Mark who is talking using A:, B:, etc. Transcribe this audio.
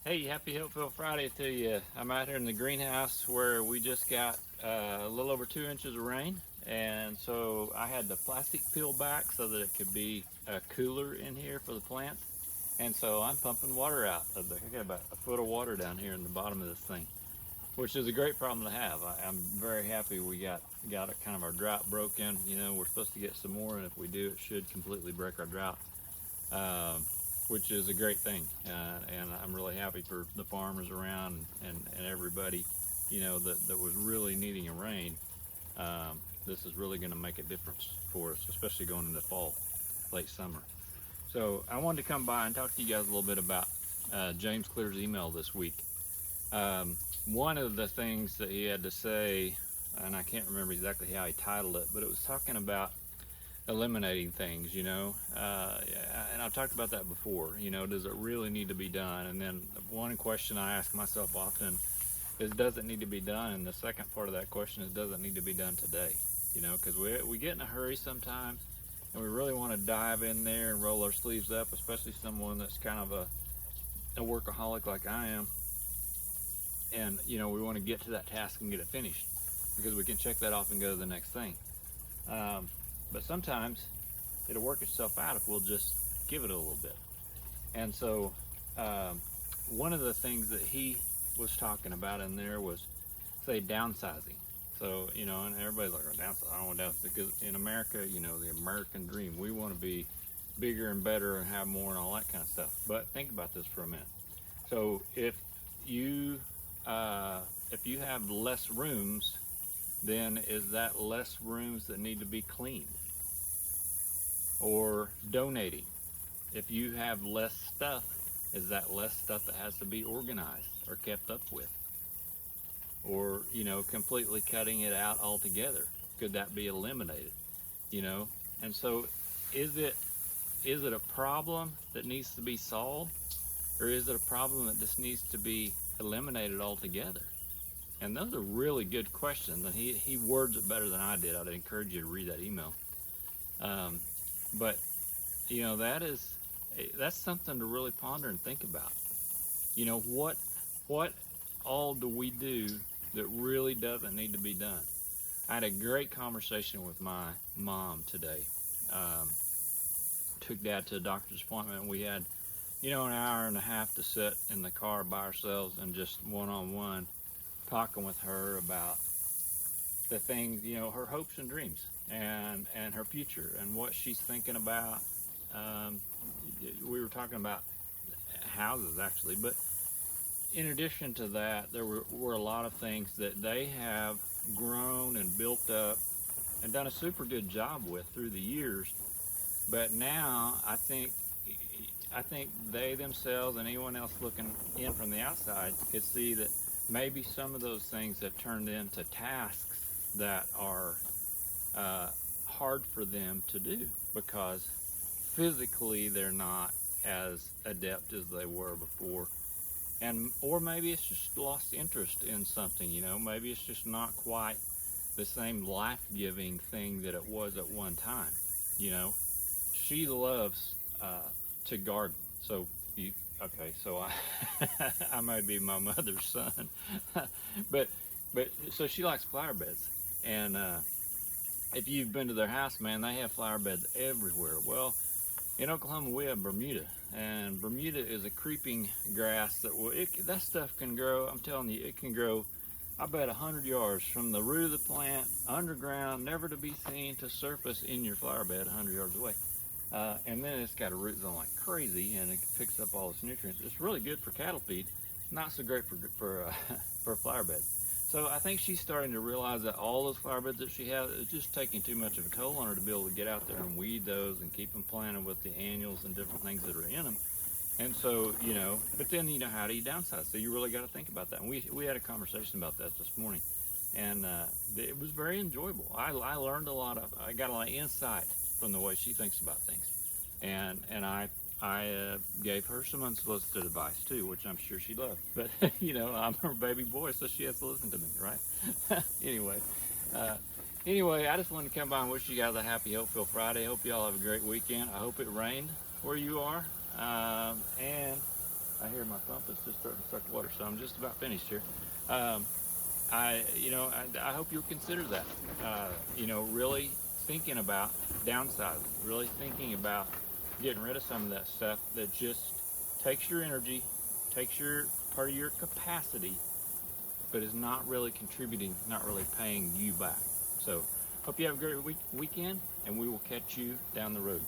A: Hey, happy Hopeful Friday to you. I'm out here in the greenhouse where we just got a little over 2 inches of rain. And so I had the plastic peel back so that it could be cooler in here for the plants. And so I'm pumping water out of the, I got about a foot of water down here in the bottom of this thing, which is a great problem to have. I'm very happy we got it kind of our drought broken. You know, we're supposed to get some more, and if we do, it should completely break our drought. Um, which is a great thing. And I'm really happy for the farmers around and everybody, that was really needing a rain. This is really going to make a difference for us, especially going into fall, late summer. So I wanted to come by and talk to you guys a little bit about James Clear's email this week. One of the things that he had to say, and I can't remember exactly how he titled it, but it was talking about eliminating things, and I've talked about that before. Does it really need to be done? And then one question I ask myself often is, does it need to be done? And the second part of that question is, does it need to be done today? Because we get in a hurry sometimes, and we really want to dive in there and roll our sleeves up, especially someone that's kind of a workaholic like I am. And we want to get to that task and get it finished because we can check that off and go to the next thing. Um, but sometimes it'll work itself out if we'll just give it a little bit. And so, um, one of the things that he was talking about in there was, say, downsizing. So, and everybody's like, oh, downsize. I don't want to downsize because in America, the American dream, we want to be bigger and better and have more and all that kind of stuff. But think about this for a minute. So, you if you have less rooms, then is that less rooms that need to be cleaned or donating? If you have less stuff, is that less stuff that has to be organized or kept up with? Or, completely cutting it out altogether? Could that be eliminated? You know? And so is it a problem that needs to be solved? Or is it a problem that just needs to be eliminated altogether? And those are really good questions. And he words it better than I did. I'd encourage you to read that email. Um, but that's something to really ponder and think about. What all do we do that really doesn't need to be done? I had a great conversation with my mom today. Um, Took dad to a doctor's appointment. We had, an hour and a half to sit in the car by ourselves and just one on one talking with her about the things, her hopes and dreams and her future and what she's thinking about. Um, we were talking about houses actually, but in addition to that, there were a lot of things that they have grown and built up and done a super good job with through the years. But now I think they themselves and anyone else looking in from the outside could see that maybe some of those things have turned into tasks that are uh, hard for them to do because physically they're not as adept as they were before. And or maybe it's just lost interest in something. Maybe it's just not quite the same life-giving thing that it was at one time. you know she loves to garden. So you okay, so I might be my mother's son. but so she likes flower beds. And if you've been to their house, man, they have flower beds everywhere. Well, in Oklahoma, we have Bermuda, and Bermuda is a creeping grass that stuff can grow. I'm telling you, it can grow. I bet 100 yards from the root of the plant, underground, never to be seen, to surface in your flower bed 100 yards away. And then it's got a root zone like crazy, and it picks up all its nutrients. It's really good for cattle feed, not so great for for flower beds. So I think she's starting to realize that all those flower beds that she has is just taking too much of a toll on her to be able to get out there and weed those and keep them planted with the annuals and different things that are in them. And so, but then, how do you downsize? So you really got to think about that. And we had a conversation about that this morning, and it was very enjoyable. I learned I got a lot of insight from the way she thinks about things, and I gave her some unsolicited advice too, which I'm sure she loved. But I'm her baby boy, so she has to listen to me, right? anyway, uh, anyway, I just wanted to come by and wish you guys a happy Hopeful Friday. Hope you all have a great weekend. I hope it rained where you are, and I hear my pump is just starting to suck water, so I'm just about finished here. I hope you'll consider that. Really thinking about downsizing, really thinking about getting rid of some of that stuff that just takes your energy, takes your part of your capacity, but is not really contributing, not really paying you back. So, hope you have a great weekend, and we will catch you down the road.